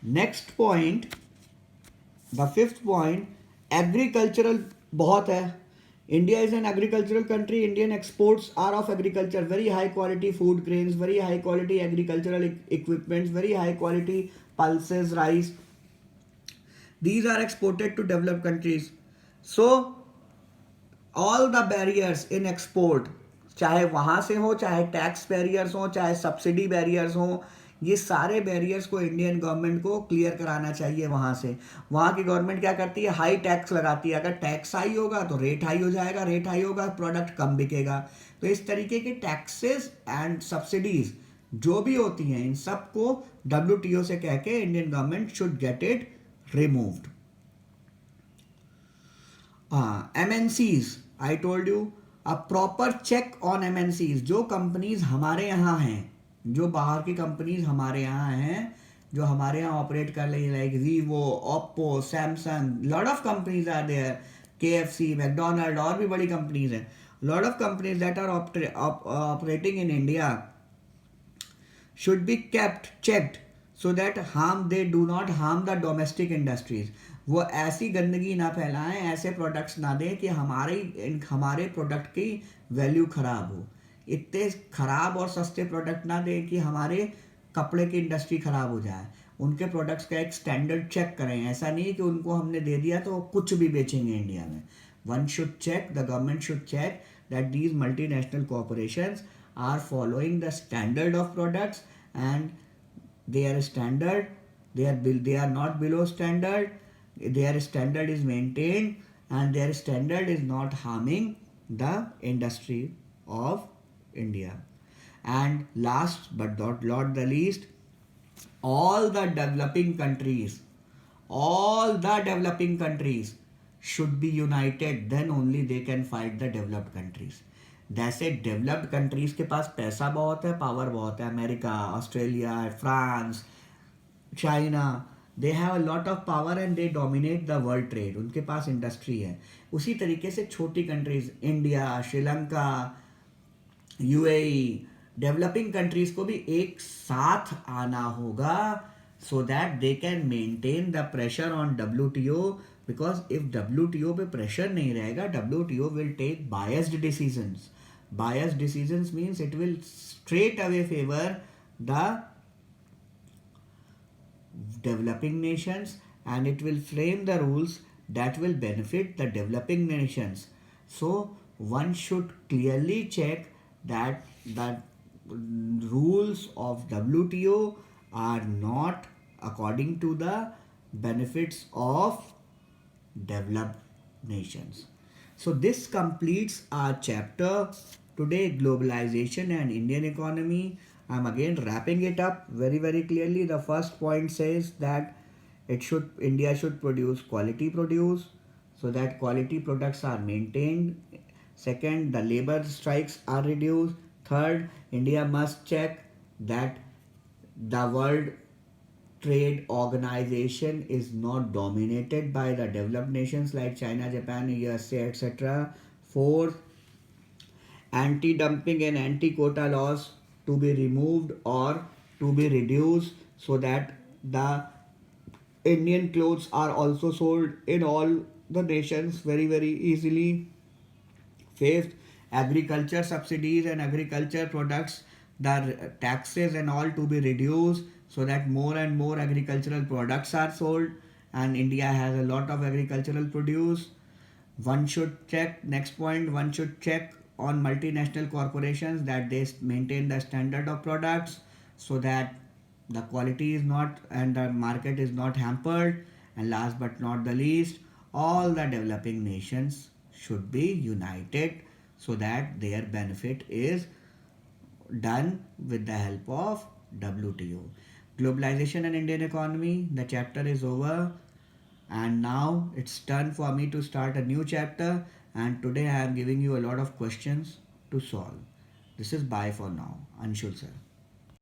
Next point, the fifth point, agricultural बहुत है. India is an agricultural country. Indian exports are of agriculture. Very high quality food grains, very high quality agricultural equipments, very high quality pulses, rice. These are exported to developed countries. So all the barriers in export, चाहे वहाँ से हो, चाहे tax barriers हो, चाहे subsidy barriers हो, ये सारे बैरियर्स को इंडियन गवर्नमेंट को क्लियर कराना चाहिए वहाँ से. वहाँ की गवर्नमेंट क्या करती है, हाई टैक्स लगाती है. अगर टैक्स हाई होगा तो रेट हाई हो जाएगा, रेट हाई होगा प्रोडक्ट कम बिकेगा. तो इस तरीके के टैक्सेस एंड सब्सिडीज जो भी होती हैं, इन सबको WTO से कह के Indian government should get it removed. MNCs, I told you, a proper check on MNCs. जो कंपनीज हमारे यहाँ हैं, जो बाहर की कंपनीज हमारे यहाँ हैं, जो हमारे यहाँ ऑपरेट कर रही है, like Vivo, Oppo, Samsung, lot of companies are there, KFC, McDonald, और भी बड़ी कंपनीज हैं. Lot of companies that are operating in India should be kept checked so that they do not harm the domestic industries. वो ऐसी गंदगी ना फैलाएं, ऐसे प्रोडक्ट्स ना दें कि हमारे प्रोडक्ट की वैल्यू खराब हो. इतने खराब और सस्ते प्रोडक्ट ना दें कि हमारे कपड़े की इंडस्ट्री खराब हो जाए. उनके प्रोडक्ट्स का एक स्टैंडर्ड चेक करें. ऐसा नहीं कि उनको हमने दे दिया तो कुछ भी बेचेंगे इंडिया में. One should check, the government should check that these multinational corporations are following the standard of products, and their standard, they are not below standard, their standard is maintained, and their standard is not harming the industry of India. And last but not the least, all the developing countries should be united, then only they can fight the developed countries. जैसे developed countries के पास पैसा बहुत है, power बहुत है, America, Australia, France, China, they have a lot of power and they dominate the world trade. उनके पास industry है. उसी तरीके से छोटी countries, India, Sri Lanka, UAE, developing countries को भी एक साथ आना होगा so that they can maintain the pressure on WTO. Because if WTO पे प्रेशर नहीं रहेगा, WTO will take biased decisions. Biased decisions means it will straight away favor the developing nations, and it will frame the rules that will benefit the developing nations. So one should clearly check that the rules of WTO are not according to the benefits of developed nations. So this completes our chapter today, globalization and Indian economy. I'm again wrapping it up very clearly. The first point says that India should produce quality produce so that quality products are maintained. Second, the labor strikes are reduced. Third, India must check that the World Trade Organization is not dominated by the developed nations like China, Japan, USA, etc. Fourth, anti-dumping and anti-quota laws to be removed or to be reduced so that the Indian clothes are also sold in all the nations very easily. Fifth, agriculture subsidies and agriculture products, the taxes and all to be reduced so that more and more agricultural products are sold, and India has a lot of agricultural produce. One should check, next point, one should check on multinational corporations that they maintain the standard of products so that the quality is not and the market is not hampered. And last but not the least, all the developing nations should be united so that their benefit is done with the help of WTO. Globalization and Indian economy, the chapter is over, and now it's turn for me to start a new chapter, and today I am giving you a lot of questions to solve. This is bye for now. Anshul sir.